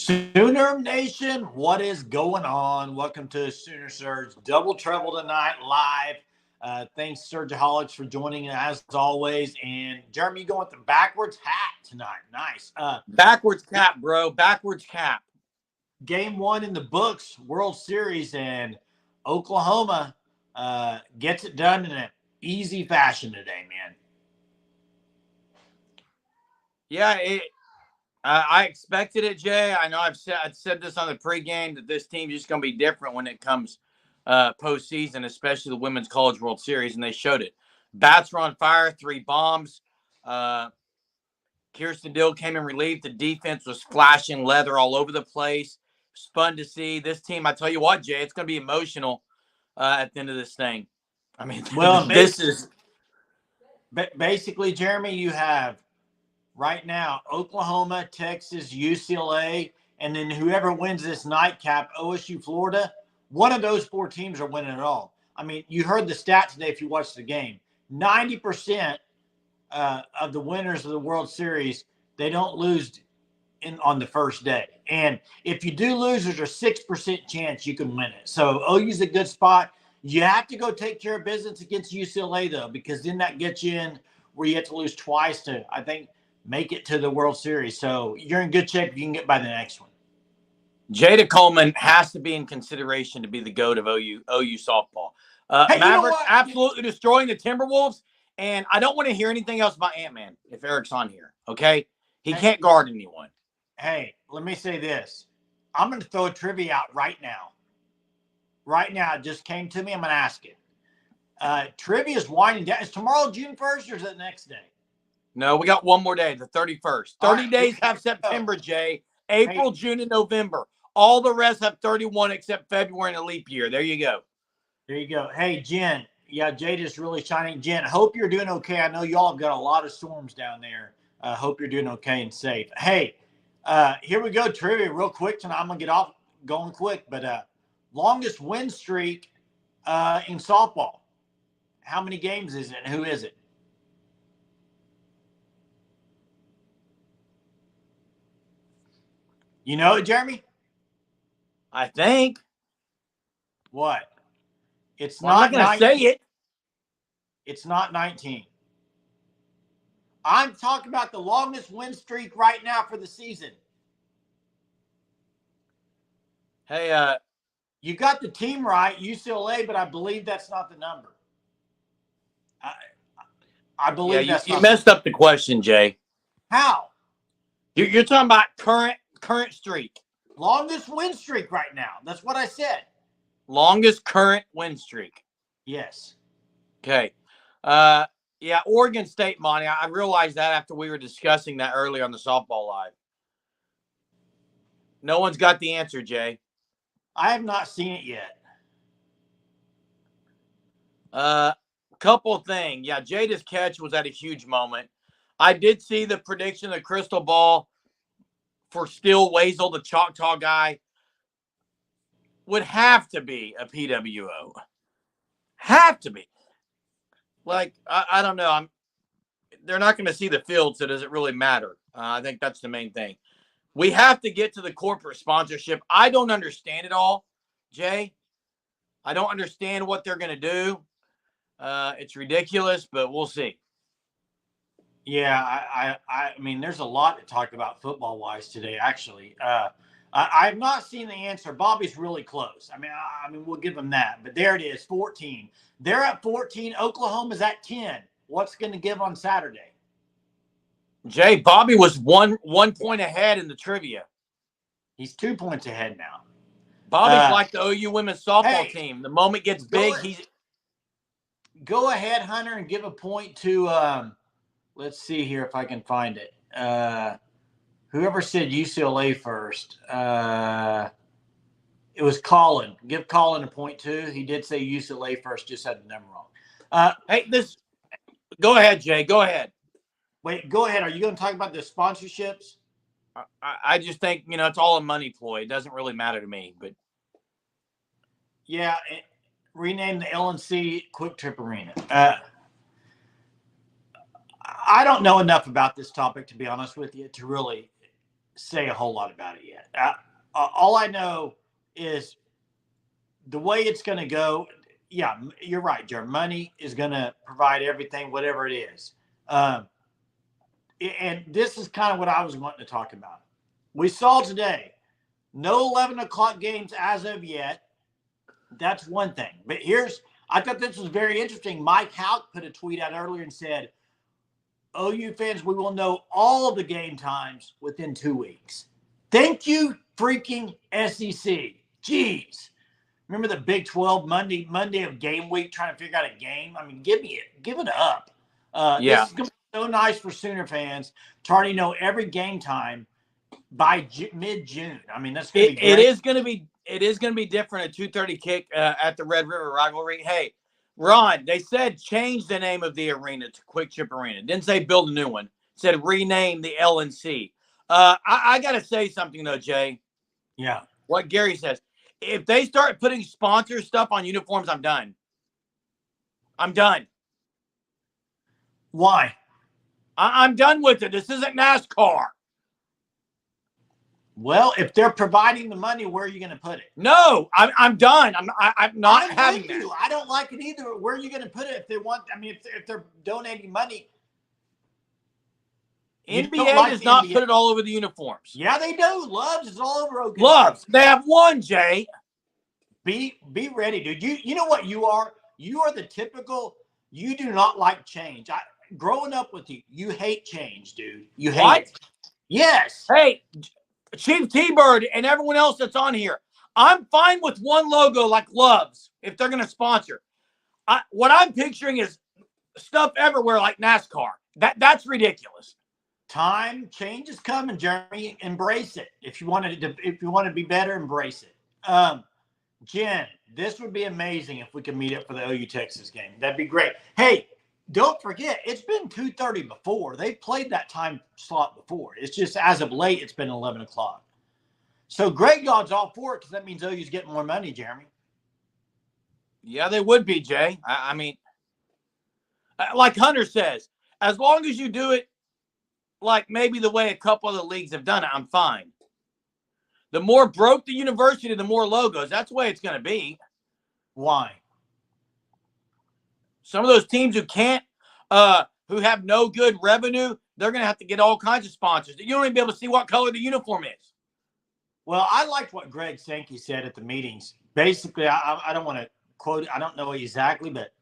Sooner Nation, what is going on? Welcome to Sooner Surge Double Trouble tonight live. Thanks, Surgeaholics, for joining as always. And Jeremy, you going with the backwards hat tonight. Nice. Backwards cap, bro. Backwards cap. Game one in the books, World Series, and Oklahoma gets it done in an easy fashion today, man. Yeah, I expected it, Jay. I know I've said this on the pregame that this team's just going to be different when it comes postseason, especially the Women's College World Series, and they showed it. Bats were on fire, 3 bombs. Kirsten Dill came in relief. The defense was flashing leather all over the place. It was fun to see. This team, I tell you what, Jay, it's going to be emotional at the end of this thing. I mean, Well, this is basically, Jeremy, you have right now Oklahoma, Texas, UCLA, and then whoever wins this nightcap, OSU, Florida, one of those 4 teams are winning it all. I mean, you heard the stat today if you watched the game. 90% of the winners of the World Series, they don't lose on the first day. And if you do lose, there's a 6% chance you can win it. So OU's a good spot. You have to go take care of business against UCLA, though, because then that gets you in where you have to lose twice to, I think, make it to the World Series. So you're in good shape if you can get by the next one. Jada Coleman has to be in consideration to be the GOAT of OU softball. Hey, Mavericks absolutely destroying the Timberwolves, and I don't want to hear anything else about Ant-Man if Eric's on here, okay? He can't guard anyone. Hey, let me say this. I'm going to throw a trivia out right now. Right now, it just came to me. I'm going to ask it. Trivia is winding down. Is tomorrow June 1st or is it the next day? No, we got one more day, the 31st. 30 days have September, Jay. April, June, and November. All the rest have 31 except February and a leap year. There you go. There you go. Hey, Jen. Yeah, Jade is really shining. Jen, hope you're doing okay. I know y'all have got a lot of storms down there. Hope you're doing okay and safe. Hey, here we go. Trivia real quick tonight. I'm going to get off going quick. But longest win streak in softball. How many games is it and who is it? You know it, Jeremy? I think. What? It's well, not. I'm not going to say it. It's not 19. I'm talking about the longest win streak right now for the season. Hey, you got the team right, UCLA, but I believe that's not the number. I believe that's you messed up the question, Jay. How? You're talking about current streak. Longest win streak right now. That's what I said. Longest current win streak. Yes. Okay. Yeah, Oregon State, Monty. I realized that after we were discussing that earlier on the softball live. No one's got the answer, Jay. I have not seen it yet. Couple of things. Yeah, Jada's catch was at a huge moment. I did see the prediction, the crystal ball for Still Wazel, the Choctaw guy, would have to be a PWO. Have to be. Like, I don't know. They're not going to see the field, so does it really matter? I think that's the main thing. We have to get to the corporate sponsorship. I don't understand it all, Jay. I don't understand what they're going to do. It's ridiculous, but we'll see. Yeah, I mean, there's a lot to talk about football-wise today, actually. I have not seen the answer. Bobby's really close. I mean, we'll give him that. But there it is, 14. They're at 14. Oklahoma's at 10. What's going to give on Saturday? Jay, Bobby was one point ahead in the trivia. He's 2 points ahead now. Bobby's like the OU women's softball team. The moment gets big, he's. Go ahead, Hunter, and give a point to. Let's see here if I can find it. Whoever said UCLA first. It was Colin. Give Colin a point too. He did say UCLA first, just had the number wrong. Go ahead, Jay. Go ahead. Wait, go ahead. Are you going to talk about the sponsorships? I just think, it's all a money ploy. It doesn't really matter to me. But yeah, rename the LNC Quick Trip Arena. I don't know enough about this topic, to be honest with you, to really say a whole lot about it yet. All I know is the way it's going to go. Yeah, you're right, Jeremy. Money is going to provide everything, whatever it is. Um, and this is kind of what I was wanting to talk about. We saw today no 11 o'clock games as of yet. That's one thing. But I thought this was very interesting. Mike Houck put a tweet out earlier and said, OU fans, we will know all of the game times within 2 weeks. Thank you, freaking SEC. Jeez. Remember the Big 12 Monday of game week trying to figure out a game? I mean, give it up. Yeah. This is going to be so nice for Sooner fans to already know every game time by mid-June. I mean, that's going to be great. It is going to be different at 2:30 kick at the Red River Rivalry. Hey, Ron, they said change the name of the arena to Quick Chip Arena. Didn't say build a new one. Said rename the LNC. I got to say something though, Jay. Yeah. What Gary says. If they start putting sponsor stuff on uniforms, I'm done. I'm done. Why? I'm done with it. This isn't NASCAR. Well, if they're providing the money, where are you going to put it? No, I'm done. I'm not having that. I don't like it either. Where are you going to put it if they want? I mean, if they're donating money. NBA does not put it all over the uniforms. Yeah, they do. Loves is all over. Okay. Loves. They have one, Jay. Be ready, dude. You know what you are? You are the typical. You do not like change. Growing up with you, you hate change, dude. You hate it. Yes. Hey, Chief T-Bird and everyone else that's on here. I'm fine with one logo like Loves if they're going to sponsor. What I'm picturing is stuff everywhere like NASCAR. That's ridiculous. Change is coming, Jeremy. Embrace it. If you want to be better, embrace it. Jen, this would be amazing if we could meet up for the OU Texas game. That'd be great. Hey, don't forget, it's been 2:30 before. They've played that time slot before. It's just as of late, it's been 11 o'clock. So Greg God's all for it because that means OU's getting more money, Jeremy. Yeah, they would be, Jay. I mean, like Hunter says, as long as you do it like maybe the way a couple of the leagues have done it, I'm fine. The more broke the university, the more logos. That's the way it's going to be. Why? Some of those teams who can't, who have no good revenue, they're going to have to get all kinds of sponsors. You don't even be able to see what color the uniform is. Well, I liked what Greg Sankey said at the meetings. Basically, I don't want to quote, I don't know exactly, but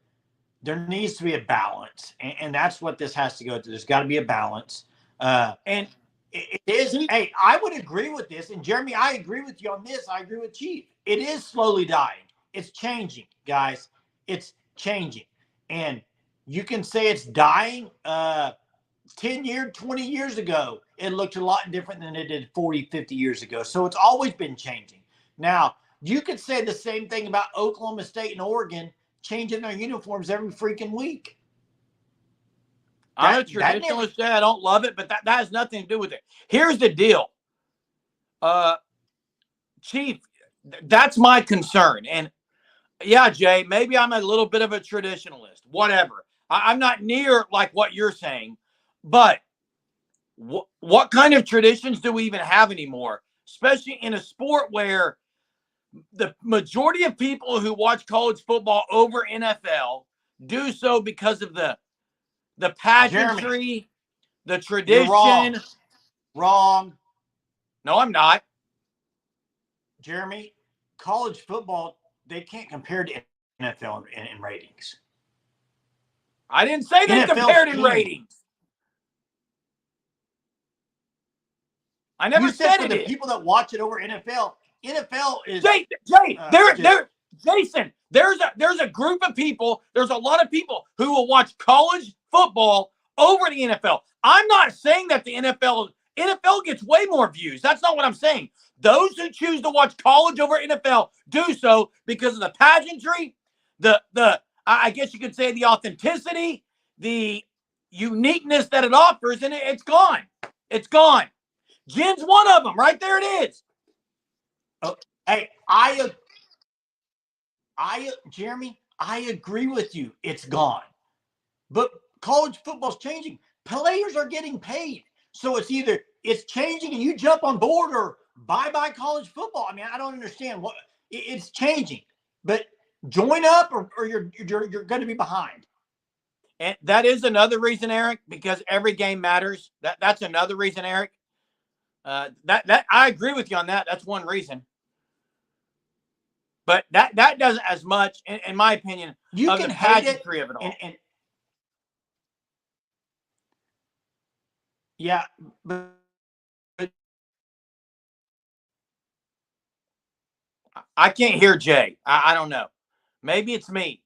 there needs to be a balance. And that's what this has to go to. There's got to be a balance. And it is, hey, I would agree with this. And Jeremy, I agree with you on this. I agree with Chief. It is slowly dying. It's changing, guys. It's changing. And you can say it's dying. 10 years, 20 years ago, it looked a lot different than it did 40, 50 years ago. So it's always been changing. Now, you could say the same thing about Oklahoma State and Oregon changing their uniforms every freaking week. I'm a traditionalist. I don't love it, but that has nothing to do with it. Here's the deal. Chief, that's my concern. And yeah, Jay, maybe I'm a little bit of a traditionalist, whatever. I'm not near like what you're saying, but what kind of traditions do we even have anymore? Especially in a sport where the majority of people who watch college football over NFL do so because of the pageantry, Jeremy, the tradition. Wrong. No, I'm not. Jeremy, college football, they can't compare to NFL in ratings. I didn't say they compared in ratings. I never said it. For the people that watch it over NFL is Jason, there's a group of people, there's a lot of people who will watch college football over the NFL. I'm not saying that the NFL gets way more views. That's not what I'm saying. Those who choose to watch college over NFL do so because of the pageantry, I guess you could say the authenticity, the uniqueness that it offers, and it's gone. It's gone. Jen's one of them. Right there it is. Oh, hey, Jeremy, I agree with you. It's gone. But college football's changing. Players are getting paid. So it's either it's changing, and you jump on board or bye college football. I mean, I don't understand what it's changing, but join up or you're going to be behind. And that is another reason, Eric, because every game matters. That's another reason, Eric. That I agree with you on that. That's one reason. But that doesn't as much, in my opinion, you of can the hate it pageantry of it all. and yeah, but I can't hear Jay. I don't know. Maybe it's me.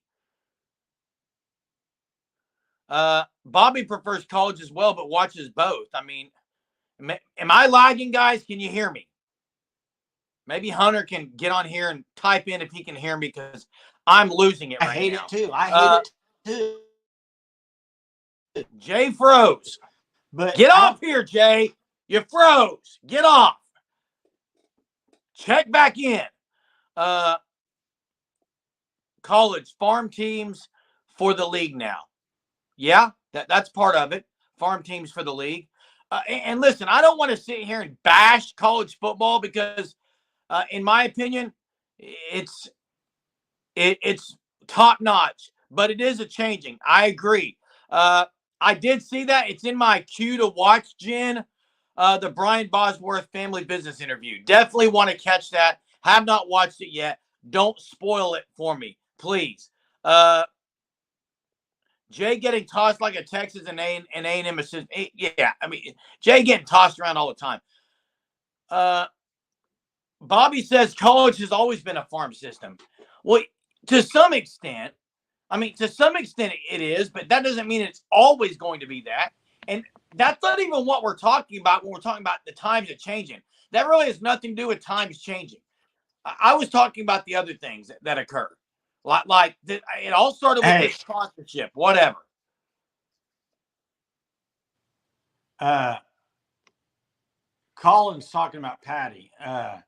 Bobby prefers college as well, but watches both. I mean, am I lagging, guys? Can you hear me? Maybe Hunter can get on here and type in if he can hear me, because I'm losing it right now. I hate it too. I hate it too. Jay froze. But get off here, Jay. You froze. Get off. Check back in. College farm teams for the league now. Yeah, that's part of it. Farm teams for the league. And listen, I don't want to sit here and bash college football because, in my opinion, it's top notch, but it is a changing. I agree. I did see that. It's in my queue to watch, Jen, the Brian Bosworth family business interview. Definitely want to catch that. Have not watched it yet. Don't spoil it for me, please. Jay getting tossed like a Texas and A&M assistant. Yeah, I mean, Jay getting tossed around all the time. Bobby says college has always been a farm system. Well, to some extent, it is, but that doesn't mean it's always going to be that. And that's not even what we're talking about when we're talking about the times are changing. That really has nothing to do with times changing. I was talking about the other things that occur. Like it all started with this sponsorship, whatever. Colin's talking about Patty. I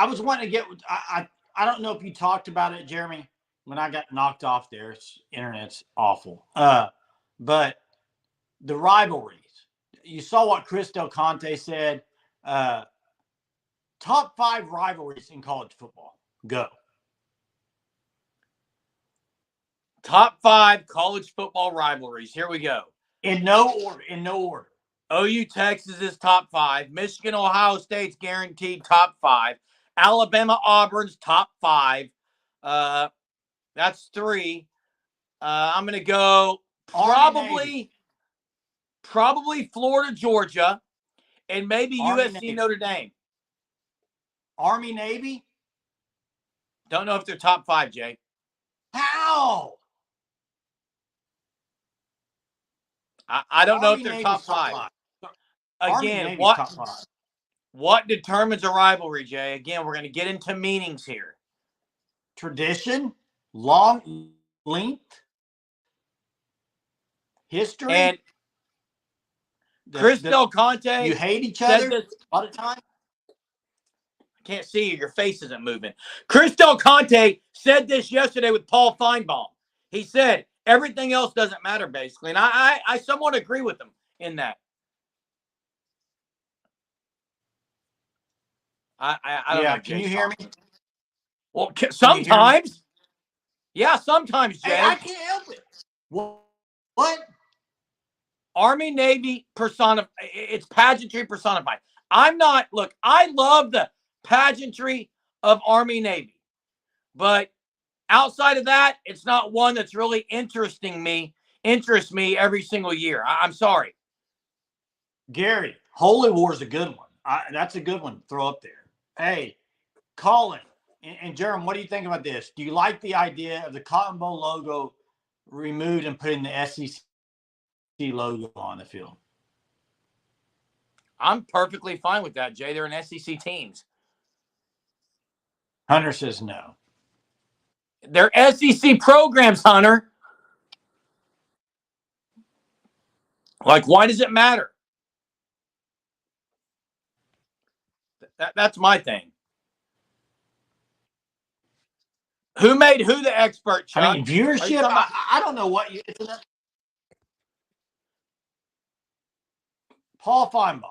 was wanting to get. I don't know if you talked about it, Jeremy, when I got knocked off there. Internet's awful. But the rivalries. You saw what Chris Del Conte said. Top 5 rivalries in college football. Go. Top 5 college football rivalries. Here we go. In no order. OU Texas is top 5. Michigan Ohio State's guaranteed top 5. Alabama Auburn's top 5. That's 3. I'm gonna go probably Florida Georgia, and maybe Army, USC Navy. Notre Dame. Army Navy. Don't know if they're top 5, Jay. How? I don't know if they're top 5. Again, what determines a rivalry, Jay? Again, we're going to get into meanings here. Tradition, long length, history. And Chris Del Conte. You hate each other a lot of time. I can't see you. Your face isn't moving. Chris Del Conte said this yesterday with Paul Feinbaum. He said everything else doesn't matter, basically. And I somewhat agree with him in that. I don't know. Can you hear me? Well, sometimes. Yeah, sometimes, Jay. Hey, I can't help it. What? Army Navy personified. It's pageantry personified. I love the pageantry of Army Navy. But outside of that, it's not one that's really interests me every single year. I'm sorry. Gary, Holy War is a good one. That's a good one to throw up there. Hey, Colin and Jeremy, what do you think about this? Do you like the idea of the Cotton Bowl logo removed and putting the SEC logo on the field? I'm perfectly fine with that, Jay. They're an SEC teams. Hunter says no. They're SEC programs, Hunter. Like, why does it matter? That's my thing. Who made who the expert, Chuck? I mean, viewership, I don't know what you... Paul Feinbaum.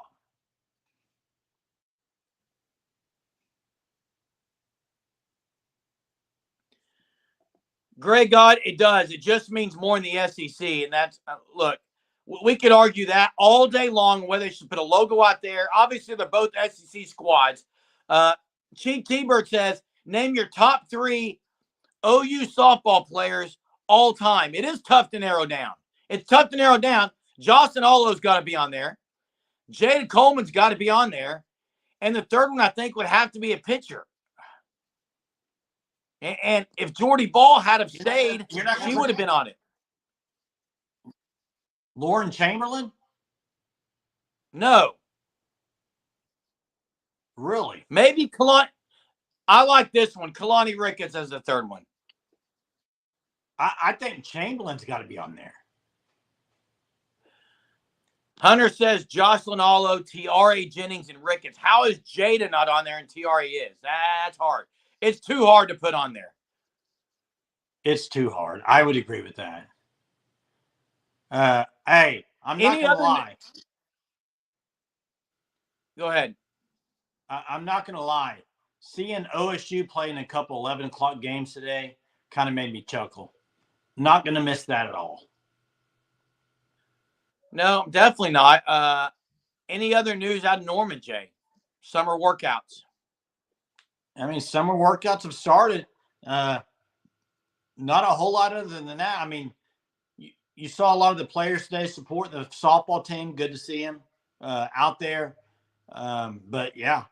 Great God, it does. It just means more in the SEC. And that's, look, we could argue that all day long, whether they should put a logo out there. Obviously, they're both SEC squads. Chief T-Bird says, name your top 3 OU softball players all time. It is tough to narrow down. It's tough to narrow down. Jocelyn Olo's got to be on there. Jada Coleman's got to be on there. And the third one, I think, would have to be a pitcher. And if Jordy Ball had have stayed, she would have been on it. Lauren Chamberlain? No. Really? Maybe Kalani. I like this one. Kalani Ricketts as the third one. I think Chamberlain's got to be on there. Hunter says Jocelyn Olo, T.R.A. Jennings, and Ricketts. How is Jada not on there and T.R.A. is? That's hard. It's too hard to put on there. It's too hard. I would agree with that. Hey, I'm not going to lie. Go ahead. I'm not going to lie. Seeing OSU playing a couple 11 o'clock games today kind of made me chuckle. Not going to miss that at all. No, definitely not. Any other news out of Norman, Jay? Summer workouts. I mean, summer workouts have started. Not a whole lot other than that. I mean, you saw a lot of the players today support the softball team. Good to see them out there. But yeah,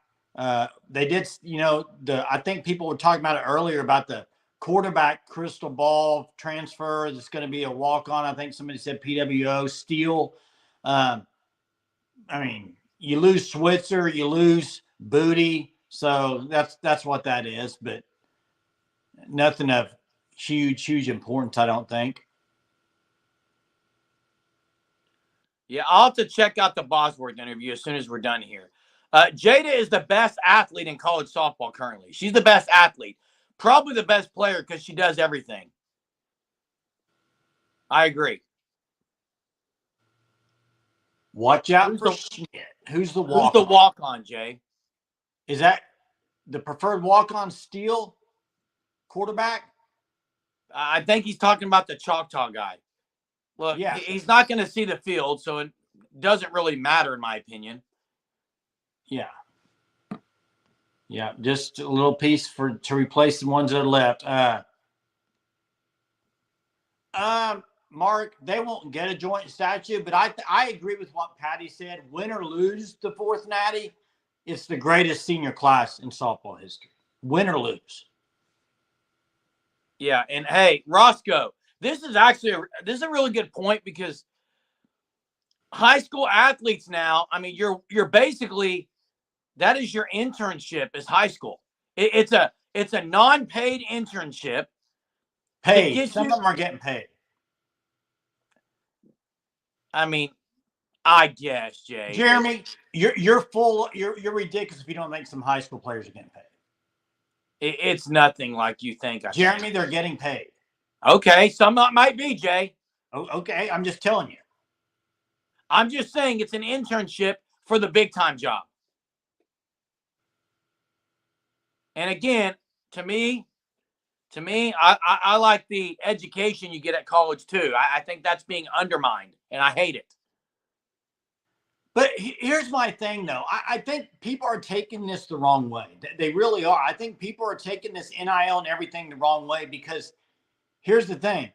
they did. I think people were talking about it earlier about the quarterback crystal ball transfer. That's going to be a walk on. I think somebody said PWO Steele. I mean, you lose Switzer, you lose Booty, so that's what that is. But nothing of huge importance, I don't think. Yeah, I'll have to check out the Bosworth interview as soon as we're done here. Jada is the best athlete in college softball currently. She's the best athlete. Probably the best player because she does everything. I agree. Watch out for Schmidt. Who's the walk-on? Who's the walk-on, Jay? Is that the preferred walk-on Steele quarterback? I think he's talking about the Choctaw guy. Look, yeah. He's not going to see the field, so it doesn't really matter, in my opinion. Yeah. Yeah, just a little piece to replace the ones that are left. Mark, they won't get a joint statue, but I agree with what Patty said. Win or lose the 4th Natty, it's the greatest senior class in softball history. Win or lose. Yeah, and hey, Roscoe, this is a really good point because high school athletes now, I mean, you're basically, that is your internship is high school. It's a non-paid internship. Paid. Some of them are getting paid. I mean, I guess, Jay. Jeremy, you're full. You're ridiculous if you don't think some high school players are getting paid. It's nothing like you think. Jeremy, they're getting paid. Okay, some might be, Jay. Okay, I'm just telling you. I'm just saying it's an internship for the big time job. And again, to me, I like the education you get at college too. I think that's being undermined, and I hate it. But here's my thing, though. I think people are taking this the wrong way. They really are. I think people are taking this NIL and everything the wrong way because here's the thing.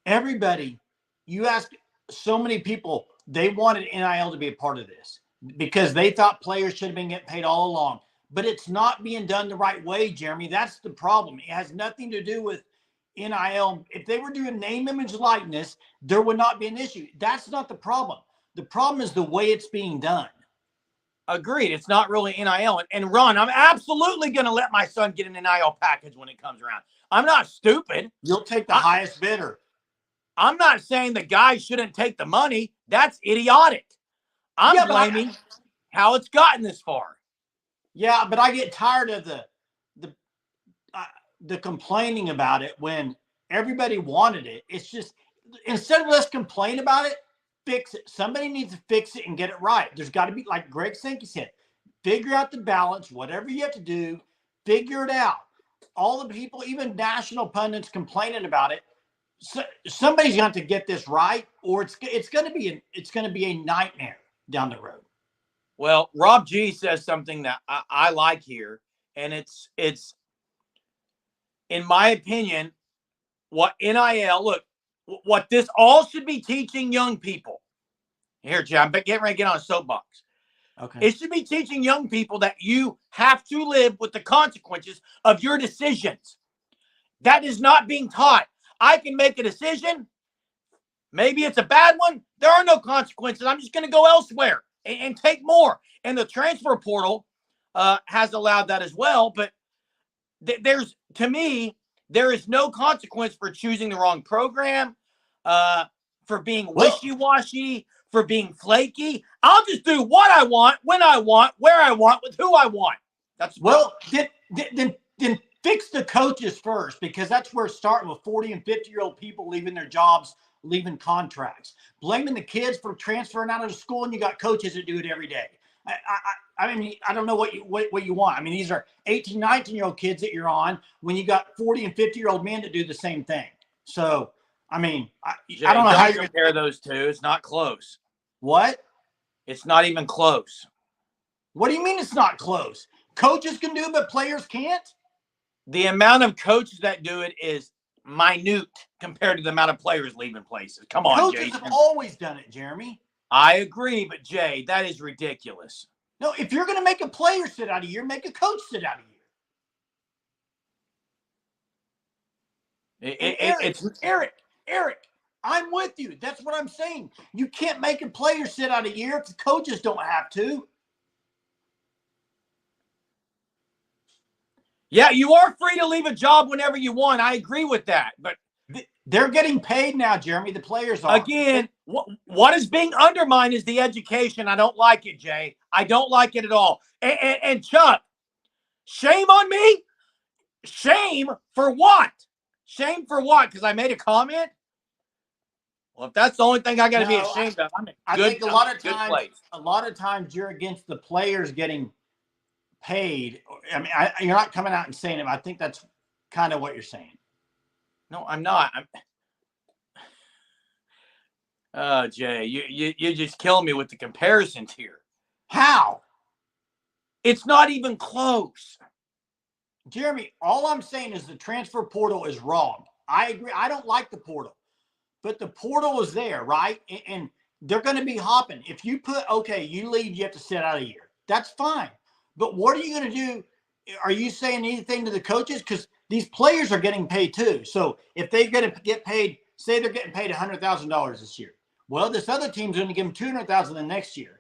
Everybody, you ask so many people, they wanted NIL to be a part of this because they thought players should have been getting paid all along. But it's not being done the right way, Jeremy. That's the problem. It has nothing to do with NIL. If they were doing name, image, likeness, there would not be an issue. That's not the problem. The problem is the way it's being done. Agreed. It's not really NIL. And Ron, I'm absolutely going to let my son get an NIL package when it comes around. I'm not stupid. You'll take the highest bidder. I'm not saying the guy shouldn't take the money. That's idiotic. I'm blaming how it's gotten this far. Yeah, but I get tired of the complaining about it when everybody wanted it. It's just, instead of let's complain about it, fix it. Somebody needs to fix it and get it right. There's got to be, like Greg Sankey said, figure out the balance, whatever you have to do, figure it out. All the people, even national pundits complaining about it. So, somebody's going to get this right, or it's going to be a nightmare down the road. Well, Rob G says something that I like here, and it's in my opinion, what NIL, look, what this all should be teaching young people. Here, Jay, I'm getting ready to get on a soapbox. Okay. It should be teaching young people that you have to live with the consequences of your decisions. That is not being taught. I can make a decision. Maybe it's a bad one. There are no consequences. I'm just going to go elsewhere and take more. And the transfer portal has allowed that as well. But to me, there is no consequence for choosing the wrong program, for being wishy-washy, for being flaky. I'll just do what I want, when I want, where I want, with who I want. That's then fix the coaches first, because that's where it's starting with 40 and 50-year-old people leaving their jobs, leaving contracts, blaming the kids for transferring out of the school, and you got coaches that do it every day. I mean, I don't know what you want. I mean, these are 18, 19-year-old kids that you're on when you got 40 and 50-year-old men that do the same thing. So, I mean, Jay, I don't know how you compare those two. It's not close. What? It's not even close. What do you mean it's not close? Coaches can do it, but players can't? The amount of coaches that do it is minute compared to the amount of players leaving places. Come on, coaches Jason. have always done it, Jeremy. I agree, but Jay, that is ridiculous. No, if you're going to make a player sit out a year, make a coach sit out a year. Eric, I'm with you. That's what I'm saying. You can't make a player sit out a year if the coaches don't have to. Yeah, you are free to leave a job whenever you want. I agree with that. But they're getting paid now, Jeremy. The players are. Again, what is being undermined is the education. I don't like it, Jay. I don't like it at all. And Chuck, shame on me? Shame for what? Shame for what? Because I made a comment? Well, if that's the only thing I got to be ashamed of, I think a lot of times you're against the players getting paid. I mean, you're not coming out and saying it, but I think that's kind of what you're saying. No, I'm not. Jay, you just killing me with the comparisons here. How? It's not even close. Jeremy, all I'm saying is the transfer portal is wrong. I agree. I don't like the portal, but the portal is there, right? And they're going to be hopping. If you put, okay, you leave, you have to sit out a year. That's fine. But what are you going to do? Are you saying anything to the coaches? Because these players are getting paid too. So if they're going to get paid, say they're getting paid $100,000 this year. Well, this other team's going to give them $200,000 the next year.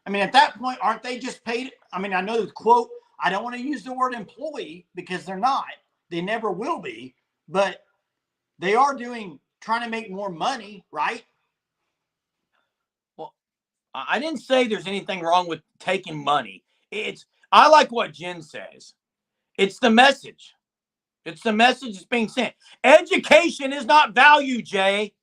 I mean, at that point, aren't they just paid? I mean, I know the quote, I don't want to use the word employee because they're not. They never will be. But they are trying to make more money, right? Well, I didn't say there's anything wrong with taking money. I like what Jen says. It's the message. It's the message that's being sent. Education is not value, Jay.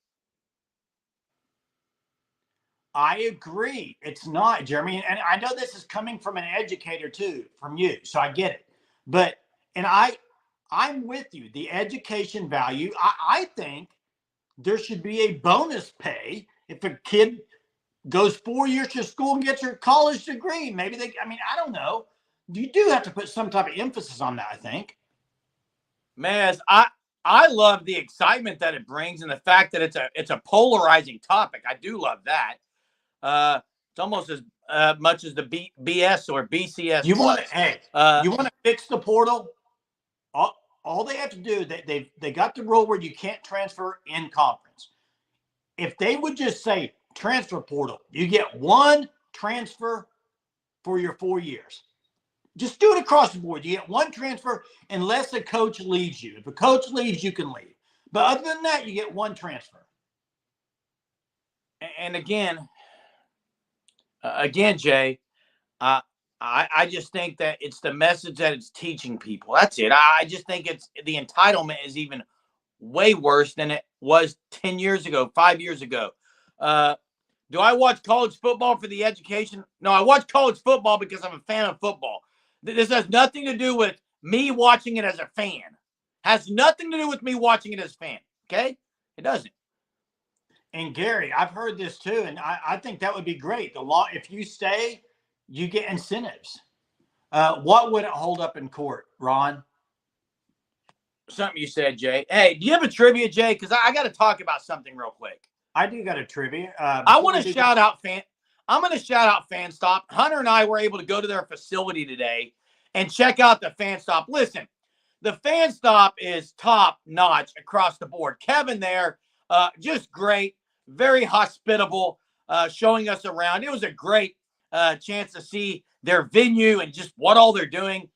I agree. It's not, Jeremy. And I know this is coming from an educator too, from you. So I get it. I'm with you. The education value, I think there should be a bonus pay if a kid goes 4 years to school and gets her college degree. Maybe I don't know. You do have to put some type of emphasis on that, I think. Man, I love the excitement that it brings and the fact that it's a polarizing topic. I do love that. It's almost as much as the BS or BCS. You want to fix the portal? All they have to do, they got the rule where you can't transfer in conference. If they would just say transfer portal, you get one transfer for your 4 years. Just do it across the board. You get one transfer unless a coach leaves you. If a coach leaves, you can leave. But other than that, you get one transfer. And again, Jay, I just think that it's the message that it's teaching people. That's it. I just think it's the entitlement is even way worse than it was 10 years ago, 5 years ago. Do I watch college football for the education? No, I watch college football because I'm a fan of football. This has nothing to do with me watching it as a fan. Has nothing to do with me watching it as a fan. Okay? It doesn't. And Gary, I've heard this too, and I think that would be great. The law, if you stay, you get incentives. What would it hold up in court, Ron? Something you said, Jay. Hey, do you have a trivia, Jay? Because I got to talk about something real quick. I do got a trivia. I want to shout out fan. I'm going to shout out FanStop. Hunter and I were able to go to their facility today and check out the FanStop. Listen, the FanStop is top notch across the board. Kevin there, just great, very hospitable, showing us around. It was a great chance to see their venue and just what all they're doing.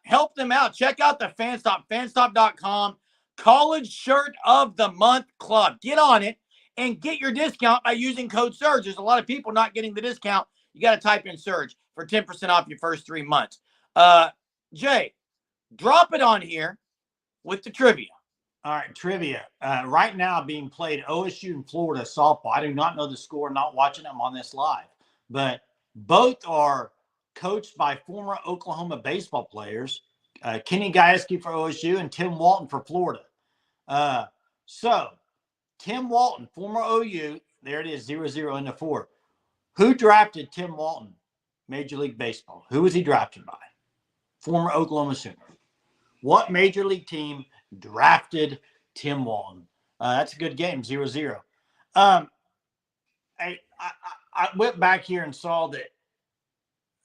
Help them out. Check out the FanStop, fanstop.com. College Shirt of the Month Club. Get on it and get your discount by using code SURGE. There's a lot of people not getting the discount. You got to type in SURGE for 10% off your first 3 months. Jay, drop it on here with the trivia. All right, trivia. Right now being played OSU and Florida softball. I do not know the score, not watching them on this live, but both are coached by former Oklahoma baseball players, Kenny Gajewski for OSU and Tim Walton for Florida. So Tim Walton, former OU, there it is, 0-0 in the 4. Who drafted Tim Walton, Major League Baseball? Who was he drafted by? Former Oklahoma Sooner. What Major League team drafted Tim Walton? That's a good game, 0-0. I went back here and saw that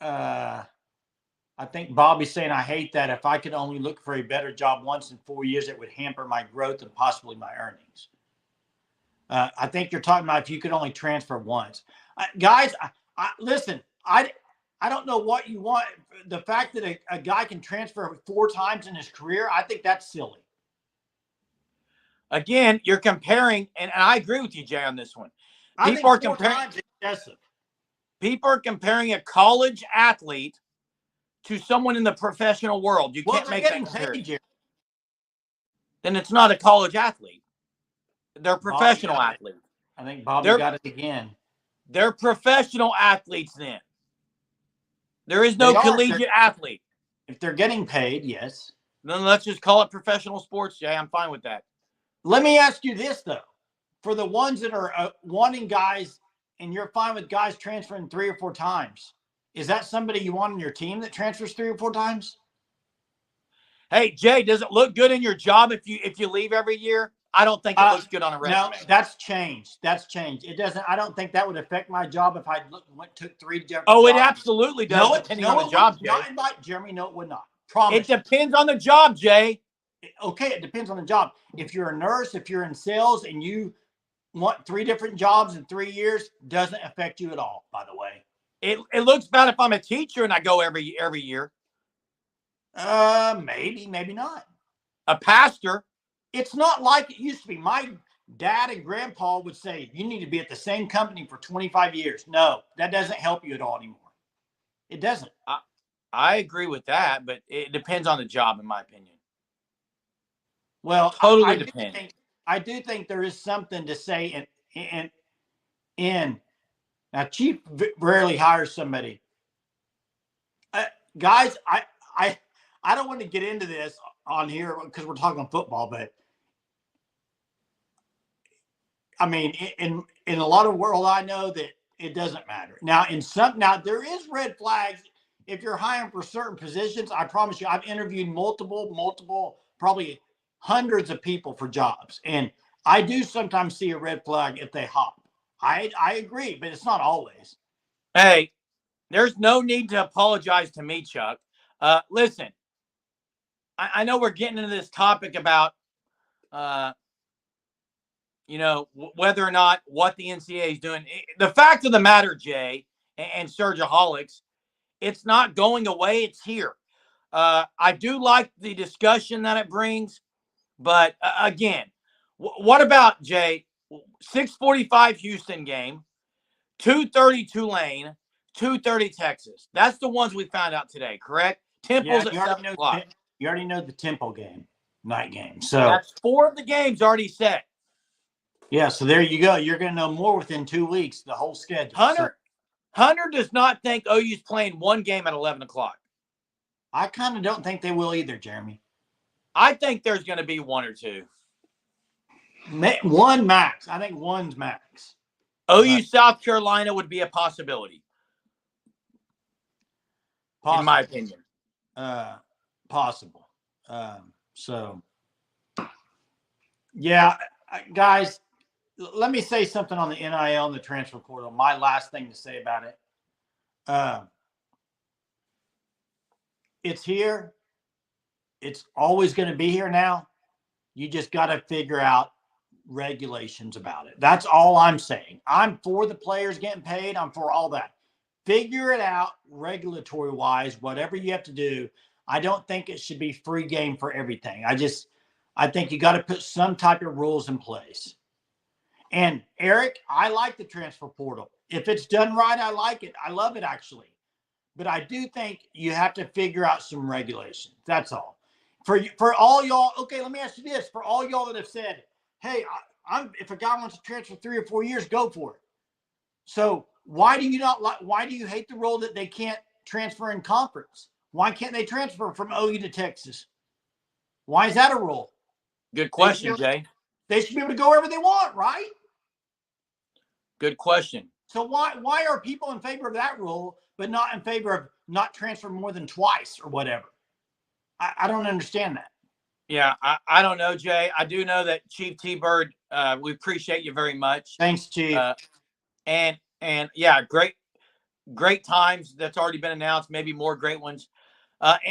I think Bobby's saying, I hate that. If I could only look for a better job once in 4 years, it would hamper my growth and possibly my earnings. I think you're talking about if you could only transfer once. Guys, listen, I don't know what you want. The fact that a guy can transfer 4 times in his career, I think that's silly. Again, you're comparing, and I agree with you, Jay, on this one. People are comparing. Excessive. People are comparing a college athlete to someone in the professional world. You can't make that comparison. Then it's not a college athlete. They're professional athletes. I think Bobby got it again. They're professional athletes then. There is no collegiate athlete. If they're getting paid, yes. Then let's just call it professional sports, Jay. I'm fine with that. Let me ask you this, though. For the ones that are wanting guys, and you're fine with guys transferring 3 or 4 times, is that somebody you want on your team that transfers 3 or 4 times? Hey, Jay, does it look good in your job if you leave every year? I don't think it looks good on a resume. No, that's changed. That's changed. It doesn't. I don't think that would affect my job if I took 3 different. Oh, it absolutely does. No, depending on the job, Jay. Jeremy, no, it would not. Promise. It depends on the job, Jay. Okay, it depends on the job. If you're a nurse, if you're in sales, and you want 3 different jobs in 3 years, doesn't affect you at all. By the way, it looks bad if I'm a teacher and I go every year. Maybe not. A pastor. It's not like it used to be. My dad and grandpa would say, you need to be at the same company for 25 years. No, that doesn't help you at all anymore. It doesn't. I agree with that, but it depends on the job, in my opinion. Well, totally depends. I do think there is something to say in now, Chief rarely hires somebody. Guys, I don't want to get into this on here because we're talking football, but I mean, in a lot of world, I know that it doesn't matter. Now, there is red flags if you're hiring for certain positions. I promise you, I've interviewed multiple, probably hundreds of people for jobs, and I do sometimes see a red flag if they hop. I agree, but it's not always. Hey, there's no need to apologize to me, Chuck. Listen, I know we're getting into this topic about, whether or not what the NCAA is doing. The fact of the matter, Jay, and Surgeaholics, it's not going away. It's here. I do like the discussion that it brings, but again, what about, Jay, 6:45 Houston game, 2:30 Tulane, 2:30 Texas. That's the ones we found out today, correct? Temple's at 7 o'clock. You already know the Temple game, night game. So that's 4 of the games already set. Yeah, so there you go. You're going to know more within 2 weeks, the whole schedule. So Hunter does not think OU's playing one game at 11 o'clock. I kind of don't think they will either, Jeremy. I think there's going to be one or two. One max. I think one's max. OU South Carolina would be a possibility. Possible. In my opinion. Possible. So, yeah, guys, let me say something on the NIL and the transfer portal. My last thing to say about it. It's here. It's always going to be here now. You just got to figure out regulations about it. That's all I'm saying. I'm for the players getting paid. I'm for all that. Figure it out regulatory wise, whatever you have to do. I don't think it should be free game for everything. I think you got to put some type of rules in place. And Eric, I like the transfer portal. If it's done right, I like it. I love it actually. But I do think you have to figure out some regulations. That's all. For all y'all, okay, let me ask you this. For all y'all that have said, hey, if a guy wants to transfer 3 or 4 years, go for it. So why do you hate the rule that they can't transfer in conference? Why can't they transfer from OU to Texas? Why is that a rule? Good question, Jay. They should be able to go wherever they want, right? Good question. So why are people in favor of that rule, but not in favor of not transfer more than twice or whatever? I don't understand that. Yeah, I don't know, Jay. I do know that Chief T-Bird, we appreciate you very much. Thanks, Chief. And yeah, great times that's already been announced, maybe more great ones.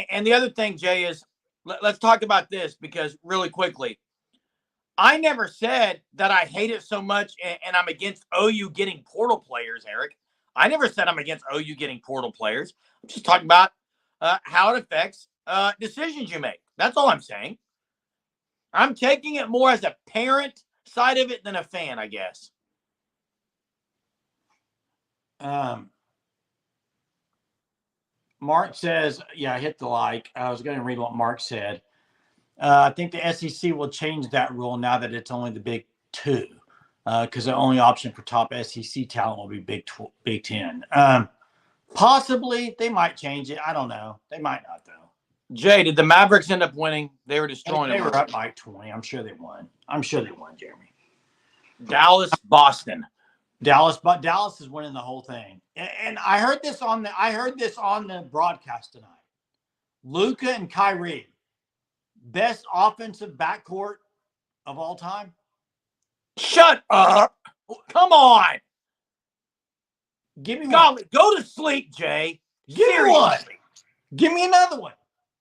And the other thing, Jay, is let's talk about this because really quickly, I never said that I hate it so much and I'm against OU getting portal players, Eric. I never said I'm against OU getting portal players. I'm just talking about how it affects decisions you make. That's all I'm saying. I'm taking it more as a parent side of it than a fan, I guess. Mark says, yeah, I hit the like. I was going to read what Mark said. I think the SEC will change that rule now that it's only the Big Two, because the only option for top SEC talent will be Big Ten. Possibly they might change it. I don't know. They might not though. Jay, did the Mavericks end up winning? They were destroying them. They were up by 20. I'm sure they won. Jeremy. Dallas, Boston. Dallas is winning the whole thing. And I heard this on the broadcast tonight. Luka and Kyrie, best offensive backcourt of all time. Shut up. Come on. Give me one. Go to sleep, Jay. Give me one. Give me another one.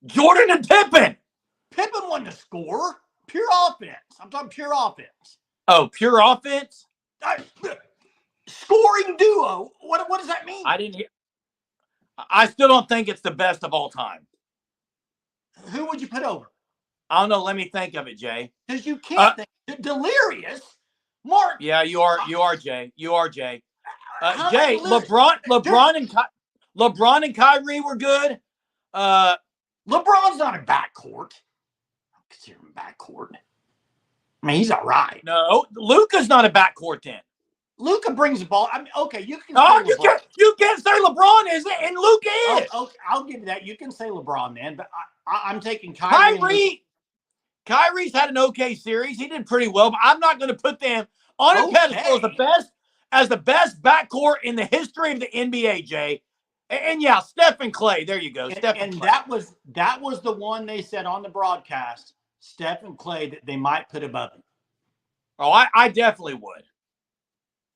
Jordan and Pippen. Pippen won the score. Pure offense. I'm talking pure offense. Oh, pure offense? Scoring duo. What does that mean? I didn't hear. I still don't think it's the best of all time. Who would you put over? I don't know. Let me think of it, Jay. Because you can't think. Delirious. Mark. Yeah, you are, Jay. You are, Jay. Jay, LeBron and Kyrie were good. LeBron's not a backcourt. I don't consider him backcourt. I mean, he's all right. No, Luka's not a backcourt then. Luka brings the ball. I mean, okay, you can. Oh, you can't say LeBron is it, and Luka is. Oh, okay, I'll give you that. You can say LeBron, man, but I'm taking Kyrie. Kyrie's had an okay series. He did pretty well, but I'm not going to put them on a pedestal as the best backcourt in the history of the NBA, Jay. And yeah, Steph and Clay. There you go. And that was the one they said on the broadcast, Steph and Clay, that they might put above him. Oh, I definitely would.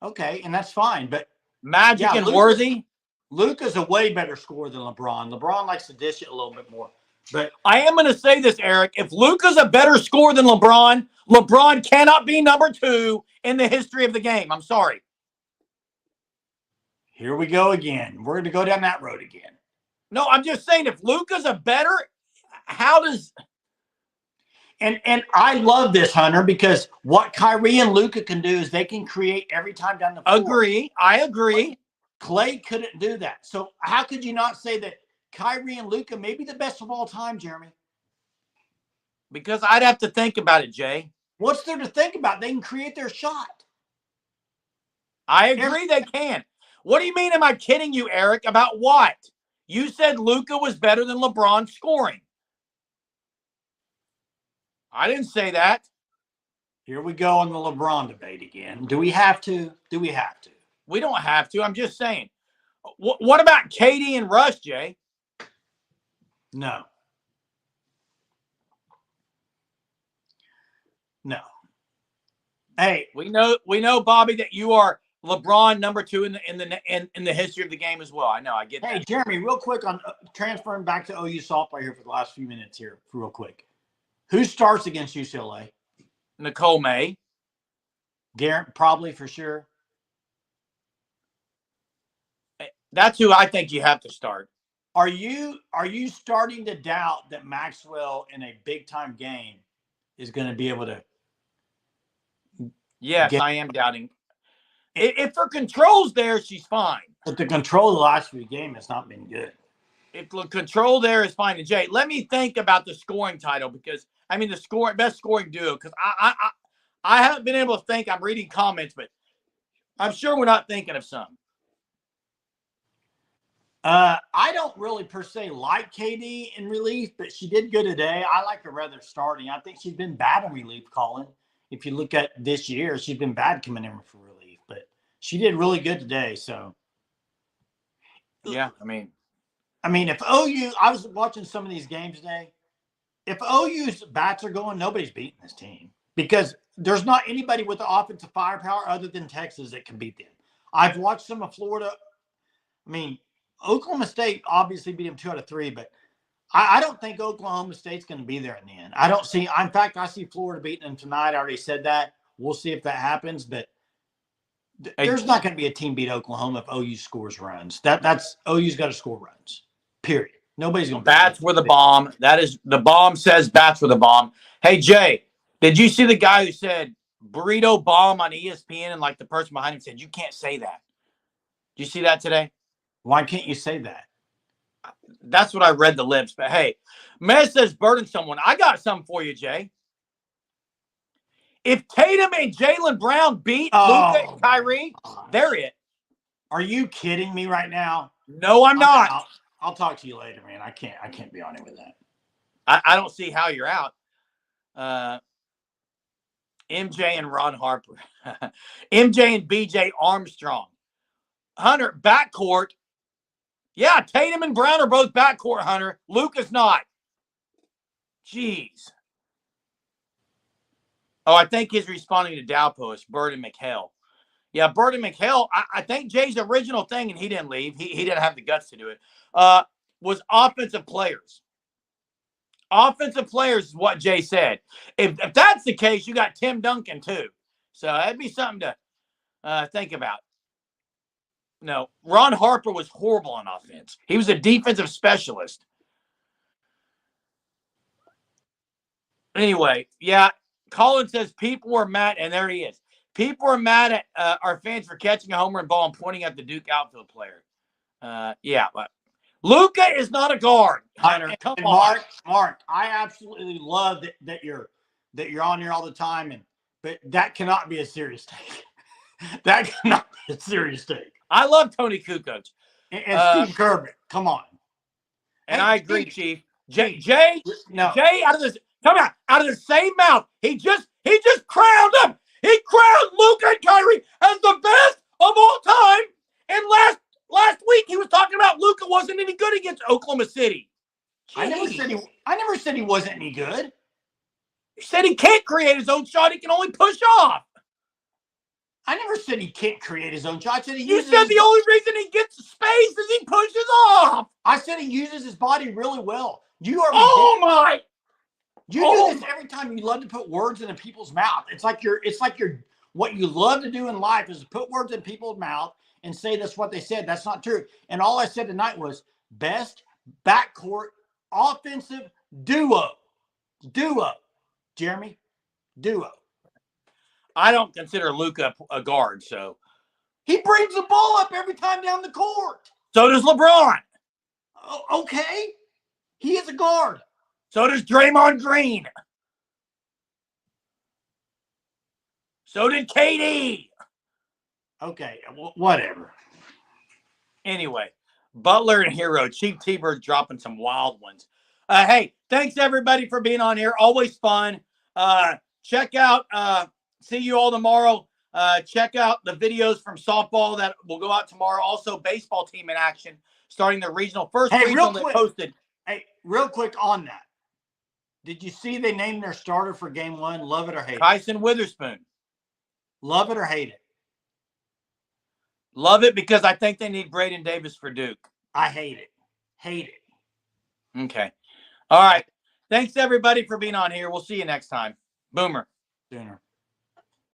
Okay, and that's fine. But Magic and Worthy. Luka's a way better scorer than LeBron. LeBron likes to dish it a little bit more. But I am going to say this, Eric. If Luka's a better scorer than LeBron, LeBron cannot be number 2 in the history of the game. I'm sorry. Here we go again. We're going to go down that road again. No, I'm just saying if Luka's a better, how does... And I love this, Hunter, because what Kyrie and Luka can do is they can create every time down the floor. I agree. Clay couldn't do that. So how could you not say that Kyrie and Luka may be the best of all time, Jeremy? Because I'd have to think about it, Jay. What's there to think about? They can create their shot. I agree they can. What do you mean? Am I kidding you, Eric? About what? You said Luka was better than LeBron scoring. I didn't say that. Here we go on the LeBron debate again. Do we have to? Do we have to? We don't have to. I'm just saying. What about Katie and Russ, Jay? No. No. Hey, we know, Bobby, that you are LeBron number 2 in the history of the game as well. I know. I get that. Hey, Jeremy, real quick on transferring back to OU softball here for the last few minutes here, real quick. Who starts against UCLA? Nicole May. Garrett, probably for sure. That's who I think you have to start. Are you starting to doubt that Maxwell in a big time game is going to be able to? Yes, I am doubting. If her control's there, she's fine. But the control of the last few games has not been good. If the control there is fine. And Jay, let me think about the scoring title because the best scoring duo. Because I haven't been able to think. I'm reading comments, but I'm sure we're not thinking of some. I don't really per se like KD in relief, but she did good today. I like her rather starting. I think she's been bad in relief, Colin. If you look at this year, she's been bad coming in for relief, but she did really good today. So, yeah, I mean, if OU, I was watching some of these games today. If OU's bats are going, nobody's beating this team because there's not anybody with the offensive firepower other than Texas that can beat them. I've watched some of Florida. I mean, Oklahoma State obviously beat them 2 out of 3, but I don't think Oklahoma State's going to be there in the end. I don't see. In fact, I see Florida beating them tonight. I already said that. We'll see if that happens, but there's not going to be a team beat Oklahoma if OU scores runs. That's OU's got to score runs. Period. Nobody's going to. Bats were the bomb. That is the bomb says bats were the bomb. Hey Jay, did you see the guy who said burrito bomb on ESPN and like the person behind him said you can't say that? Did you see that today? Why can't you say that? That's what I read the lips. But hey, Mez says burden someone. I got something for you, Jay. If Tatum and Jaylen Brown beat Luka and Kyrie, they're it. Are you kidding me right now? No, I'm not. I'll talk to you later, man. I can't be on it with that. I don't see how you're out. MJ and Ron Harper. MJ and BJ Armstrong. Hunter, backcourt. Yeah, Tatum and Brown are both backcourt, Hunter. Luka's not. Jeez. Oh, I think he's responding to Dow Post, Bird and McHale. Yeah, Bird and McHale, I think Jay's original thing, and he didn't leave. He didn't have the guts to do it, was offensive players. Offensive players is what Jay said. If that's the case, you got Tim Duncan too. So that'd be something to think about. No, Ron Harper was horrible on offense. He was a defensive specialist. Anyway, yeah, Colin says people were mad, and there he is. People are mad at our fans for catching a home run ball and pointing at the Duke outfield player. Yeah, but Luka is not a guard. Hunter, come on. Mark, I absolutely love that you're on here all the time, but that cannot be a serious take. That cannot be a serious take. I love Tony Kukoc. And Steve Kerr. Come on. And I agree, Chief. Jay, out of this, come out of the same mouth. He just crowned him. He crowned Luka and Kyrie as the best of all time. And last week he was talking about Luka wasn't any good against Oklahoma City. Jeez. I never said he wasn't any good. You said he can't create his own shot. He can only push off. I never said he can't create his own shot. I said you said the only reason he gets space is he pushes off. I said he uses his body really well. You are. Oh my! You do this every time. You love to put words in people's mouth. It's like you're. What you love to do in life is to put words in people's mouth and say that's what they said. That's not true. And all I said tonight was best backcourt offensive duo. Jeremy, duo. I don't consider Luka a guard, so. He brings the ball up every time down the court. So does LeBron. Oh, okay. He is a guard. So does Draymond Green. So did Katie. Okay, whatever. Anyway, Butler and Hero, Chief T-Bird dropping some wild ones. Hey, thanks everybody for being on here. Always fun. Check out, see you all tomorrow. Check out the videos from softball that will go out tomorrow. Also, baseball team in action, starting the regional. First regional they posted. Hey, real quick on that. Did you see they named their starter for game 1? Love it or hate it? Tyson Witherspoon. Love it or hate it? Love it because I think they need Braden Davis for Duke. I hate it. Hate it. Okay. All right. Thanks everybody for being on here. We'll see you next time. Boomer. Sooner.